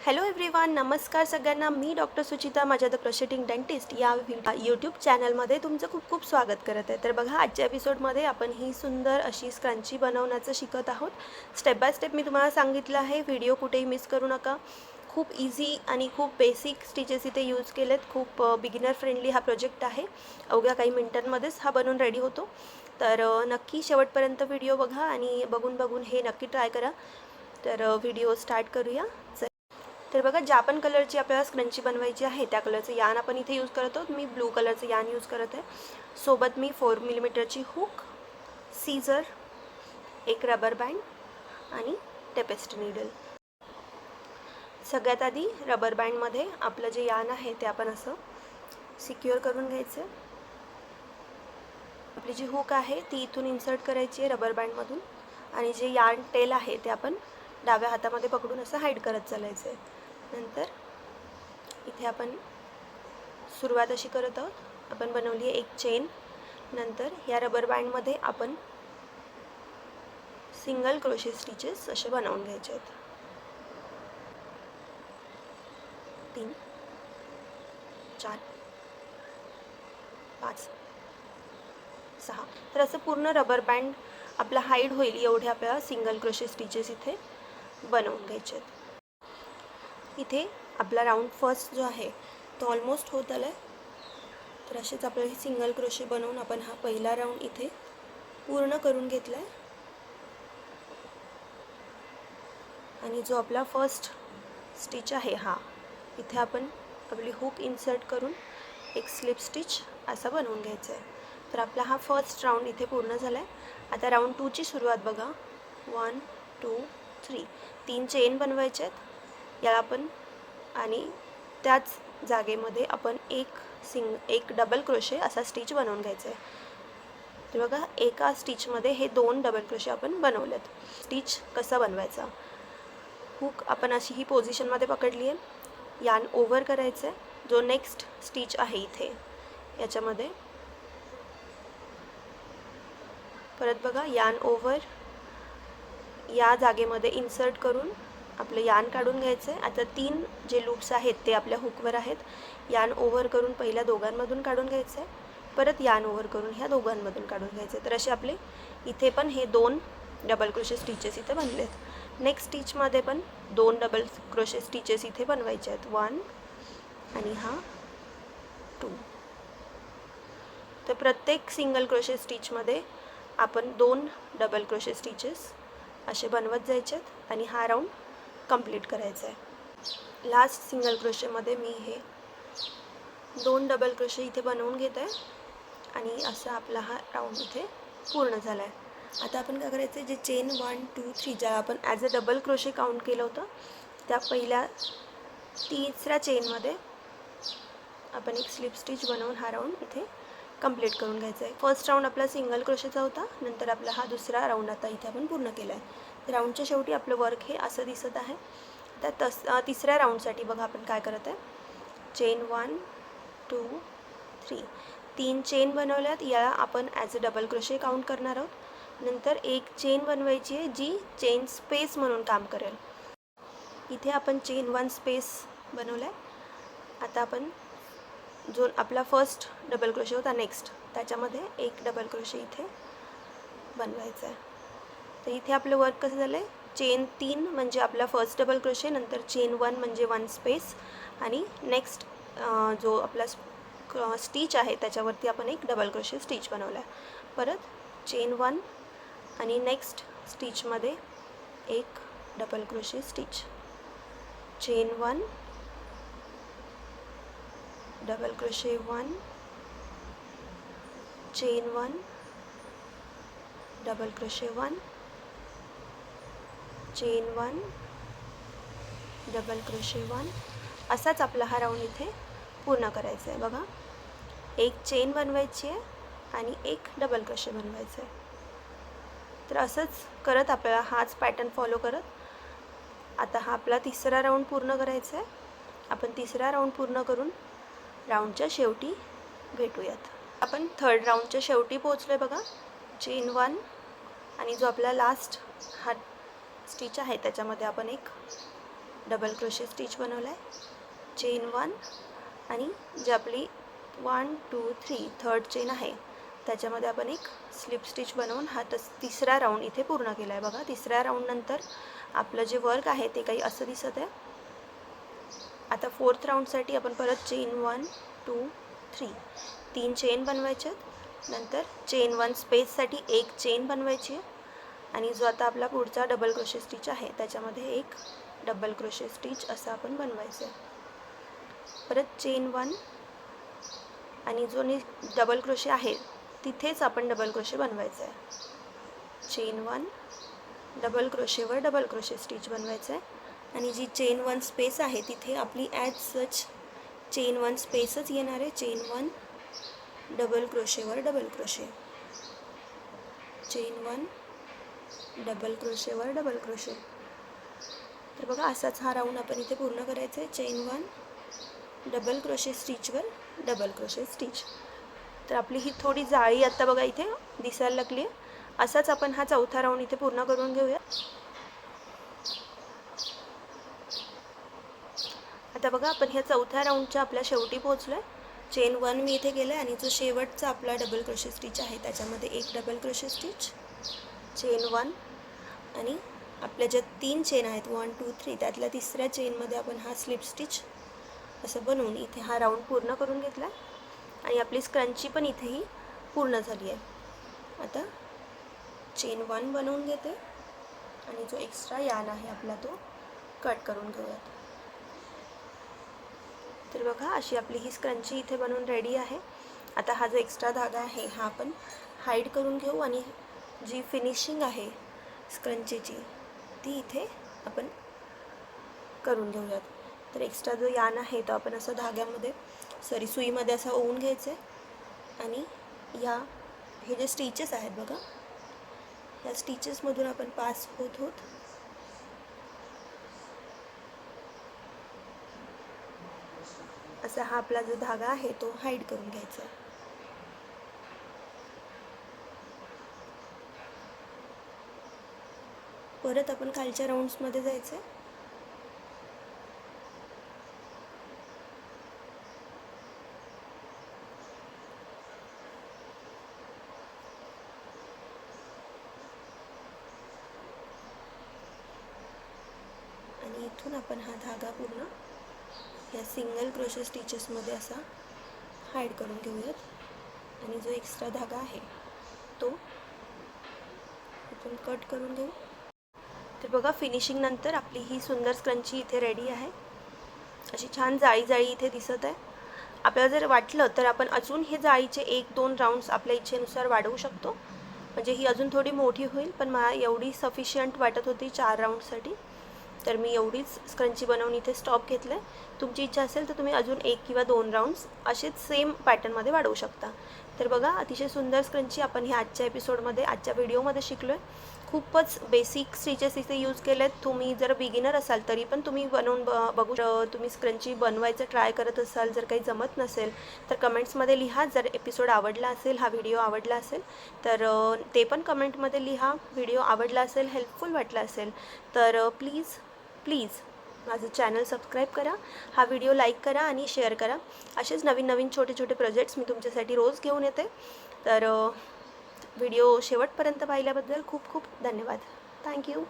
Hello everyone, नमस्कार सगळ्यांना. मी doctor Suchita, माझ्या द क्रोशेटिंग डेंटिस्ट या यूट्यूब चॅनलमध्ये तुमचं खूप खूप स्वागत करत आहे. तर बघा, आजच्या एपिसोडमध्ये आपण ही सुंदर अशी स्क्रंची बनवण्याचं शिकत आहोत. स्टेप बाय स्टेप मी तुम्हाला सांगितलं आहे. व्हिडिओ कुठेही मिस करू नका. खूप इझी आणि खूप बेसिक स्टिचेस इथे यूज केलेत. खूप बिगिनर फ्रेंडली हा प्रोजेक्ट आहे. अवघ्या काही मिनिटांमध्येच हा बनवून रेडी होतो. तर नक्की शेवटपर्यंत व्हिडिओ बघा आणि बघून हे नक्की ट्राय करा. तर व्हिडिओ स्टार्ट करूया. तर बघा, ज्या पण कलरची आपल्याला स्क्रंची बनवायची आहे त्या कलरचं यान आपण इथे यूज करत आहोत. मी ब्लू कलरचं यान यूज करत आहे. सोबत मी 4 मिलीमीटरची हुक, सीझर, एक रबर बँड आणि टेपेस्ट्री नीडल. सगळ्यात आधी रबर बँडमध्ये आपलं जे यान आहे ते आपण असं सिक्युअर करून घ्यायचं. आपली जी हुक आहे ती इथून इन्सर्ट करायची आहे रबर बँडमधून आणि जे यार्न टेल आहे ते आपण डाव्या हातामध्ये पकडून असं हाईड करत चालायचं आहे. नंतर इथे आपण सुरुवात अशी करत आहोत. आपण बनवली आहे एक चेन. नंतर या रबर बँडमध्ये आपण सिंगल क्रोशे स्टिचेस असे बनवून घ्यायचे आहेत. 3 4 5 6. तर असं पूर्ण रबर बँड आपला हाईड होईल एवढे आपल्याला सिंगल क्रोशे स्टिचेस इथे बनवून घ्यायचे आहेत. इथे आपला राऊंड फर्स्ट जो आहे तो ऑलमोस्ट होत आला आहे. तर असेच आपल्याला सिंगल क्रोशे बनवून आपण हा पहिला राऊंड इथे पूर्ण करून घेतला आहे. आणि जो आपला फर्स्ट स्टिच आहे हा, इथे आपण आपली हुक इन्सर्ट करून एक स्लिप स्टिच असा बनवून घ्यायचा आहे. तर आपला हा फर्स्ट राऊंड इथे पूर्ण झाला आहे. आता राऊंड 2ची सुरुवात बघा. 1 2 3 3 चेन बनवायचे आहेत याला आपण. आणि त्याच जागेमध्ये आपण एक डबल क्रोशे असा स्टिच बनवून घ्यायचा आहे. तर बघा, एका स्टिचमध्ये हे 2 डबल क्रोशे आपण बनवलेत. स्टिच कसा बनवायचा? हुक आपण अशी ही पोझिशनमध्ये पकडली आहे. यान ओव्हर करायचं आहे. जो नेक्स्ट स्टिच आहे इथे याच्यामध्ये परत बघा, यान ओव्हर या जागेमध्ये इन्सर्ट करून आपलं यान काढून घ्यायचं आहे. आता 3 जे लूप्स आहेत ते आपल्या हुकवर आहेत. यान ओव्हर करून पहिल्या दोघांमधून काढून घ्यायचं आहे. परत यान ओव्हर करून ह्या दोघांमधून काढून घ्यायचं आहे. तर असे आपले इथे पण हे 2 डबल क्रोशे स्टिचेस इथे बनलेत. नेक्स्ट स्टिचमध्ये पण 2 डबल क्रोशे स्टिचेस इथे बनवायचे आहेत. 1 आणि हा 2. तर प्रत्येक सिंगल क्रोशे स्टिचमध्ये आपण 2 डबल क्रोशे स्टिचेस असे बनवत जायचे आहेत आणि हा राऊंड कंप्लीट करायचा आहे. लास्ट सिंगल क्रोशेमध्ये मी हे 2 डबल क्रोशे इथे बनवून घेत आहे आणि असा आपला हा राऊंड इथे पूर्ण झाला आहे. आता आपण काय करायचं आहे, जे चेन 1 2 3 ज्याला आपण as a double crochet count केलं होतं त्या पहिल्या तिसऱ्या चेनमध्ये आपण एक स्लिप स्टिच बनवून हा राऊंड इथे कंप्लीट करून घ्यायचा आहे. फर्स्ट राऊंड आपला सिंगल क्रोशेचा होता. नंतर आपला हा दुसरा राऊंड आता इथे आपण पूर्ण केला आहे. राऊंडच्या शेवटी आपलं वर्क हे असं दिसत आहे. तर तिसऱ्या राऊंडसाठी बघा आपण काय करत आहे. चेन 1 2 3 3 चेन बनवल्यात. याला आपण as a double crochet count करणार आहोत. नंतर एक चेन बनवायची आहे जी चेन स्पेस म्हणून काम करेल. इथे आपण चेन 1 स्पेस बनवला आहे. आता आपण जो आपला फर्स्ट डबल क्रोशे होता नेक्स्ट त्याच्यामध्ये एक डबल क्रोशे इथे बनवायचा आहे. तर इथे आपलं वर्क कसं झालं आहे, चेन 3 म्हणजे आपला फर्स्ट डबल क्रोशे, नंतर चेन 1 म्हणजे 1 स्पेस आणि नेक्स्ट जो आपला स्टिच आहे त्याच्यावरती आपण एक डबल क्रोशे स्टिच बनवला आहे. परत चेन 1 आणि नेक्स्ट स्टिचमध्ये एक double crochet stitch, chain 1 double crochet 1 chain 1 double crochet 1 chain 1 double crochet 1. असाच आपला हा राऊंड इथे पूर्ण करायचा आहे. बघा, एक चेन बनवायची आहे आणि एक डबल क्रोशे बनवायचं आहे. तर असंच करत आपल्याला हाच पॅटर्न फॉलो करत आता हा आपला तिसरा राऊंड पूर्ण करायचा आहे. आपण तिसरा राऊंड पूर्ण करून राऊंडच्या शेवटी भेटूयात. आपण थर्ड राऊंडच्या शेवटी पोहोचलो आहे. बघा, चेन 1 आणि जो आपला लास्ट हा स्टिच आहे त्याच्यामध्ये आपण एक डबल क्रोशे स्टिच बनवला आहे, चेन 1 आणि जी आपली 1 2 3 थर्ड चेन आहे त्याच्यामध्ये आपण एक स्लिप स्टिच बनवून हा तिसरा राऊंड इथे पूर्ण केला आहे. बघा, तिसऱ्या राऊंडनंतर आपलं जे वर्क आहे ते काही असं दिसत आहे. आता फोर्थ राऊंडसाठी आपण परत चेन 1 2 3 3 चेन बनवायचे, नंतर चेन 1 स्पेससाठी एक चेन बनवायची आणि जो आता आपला पुढचा डबल क्रोशे स्टिच आहे त्याच्यामध्ये एक डबल क्रोशे स्टिच असं आपण बनवायचं आहे. परत चेन 1 आणि जो डबल क्रोशे आहे तिथेच आपण डबल क्रोशे बनवायचं आहे. चेन 1 डबल क्रोशेवर डबल क्रोशे स्टिच बनवायचं आहे आणि जी चेन 1 स्पेस आहे तिथे आपली ॲज सच चेन 1 स्पेसच येणार आहे. चेन 1 डबल क्रोशेवर डबल क्रोशे, चेन 1 डबल क्रोशेवर डबल क्रोशे. तर बघा, असाच हा राऊंड आपण इथे पूर्ण करायचा आहे. चेन 1 डबल क्रोशे स्टिचवर डबल क्रोशे स्टिच. तर आपली ही थोडी जाळी आता बघा इथे दिसायला लागली आहे. असाच आपण हा चौथा राऊंड इथे पूर्ण करून घेऊया. आता बघा, आपण ह्या चौथ्या राऊंडच्या आपल्या शेवटी पोहोचलो आहे. चेन 1 मी इथे केलं आहे आणि जो शेवटचा आपला डबल क्रोशे स्टिच आहे त्याच्यामध्ये एक डबल क्रोशे स्टिच, चेन 1 आणि आपल्या ज्या 3 चेन आहेत 1 2 3 त्यातल्या तिसऱ्या चेनमध्ये आपण हा स्लिप स्टिच असं बनवून इथे हा राऊंड पूर्ण करून घेतला आणि आपली स्क्रंची पण इथेही पूर्ण झाली आहे. आता चेन 1 बनवून घेते आणि जो एक्स्ट्रा यार्न आहे आपला तो कट करून घेऊयात. तर बघा, अशी आपली ही स्क्रंची इथे बनवून रेडी आहे. आता हा जो एक्स्ट्रा धागा आहे हा आपण हाईड करून घेऊ आणि जी फिनिशिंग आहे स्क्रंचीची ती इथे आपण करून घेऊयात. तर एक्स्ट्रा जो यार्न आहे तो आपण असं धाग्यामध्ये सुईमध्ये असा ओवून घ्यायचं आहे आणि हे जे स्टिचेस आहेत बघा, या स्टिचेसमधून आपण पास होत असा हा आपला जो धागा आहे तो हाईड करून घ्यायचा आहे. परत आपण खालच्या राऊंड्समध्ये जायचं आहे. आणि इथून आपण हा धागा पूर्ण या सिंगल क्रोशे स्टिचेसमध्ये असा हाईड करून घेऊयात आणि जो एक्स्ट्रा धागा आहे तो इथून कट करून घेऊ. तर बघा, फिनिशिंग नंतर आपली ही सुंदर स्क्रंची इथे रेडी आहे. अशी छान जाळी जाळी इथे दिसत आहे. आपल्याला जर वाटलं तर आपण अजून हे जाळीचे 1-2 राऊंड्स आपल्या इच्छेनुसार वाढवू शकतो, म्हणजे ही अजून थोडी मोठी होईल. पण मला एवढी सफिशियंट वाटत होती 4 राऊंडसाठी, तर मी एवढीच स्क्रंची बनवून इथे स्टॉप घेतलं आहे. तुमची इच्छा असेल तर तुम्ही अजून 1 किंवा 2 राऊंड्स असेच सेम पॅटर्नमध्ये वाढवू शकता. तर बघा, अतिशय सुंदर स्क्रंची आपण ह्या आजच्या व्हिडिओमध्ये शिकलो आहे. खूपच बेसिक स्टिचेस इथे यूज केले आहेत. तुम्ही जर बिगिनर असाल तरी पण तुम्ही बनवून बघू. तुम्ही स्क्रंची बनवायचं ट्राय करत असाल, जर काही जमत नसेल तर कमेंट्समध्ये लिहा. जर एपिसोड आवडला असेल, हा व्हिडिओ आवडला असेल तर ते पण कमेंटमध्ये लिहा. व्हिडिओ आवडला असेल, हेल्पफुल वाटला असेल तर प्लीज माझं चॅनल सबस्क्राईब करा, हा व्हिडिओ लाईक करा आणि शेअर करा. असेच नवीन छोटे प्रोजेक्ट्स मी तुमच्यासाठी रोज घेऊन येते. तर व्हिडिओ शेवटपर्यंत पाहिल्याबद्दल खूप धन्यवाद. थँक्यू.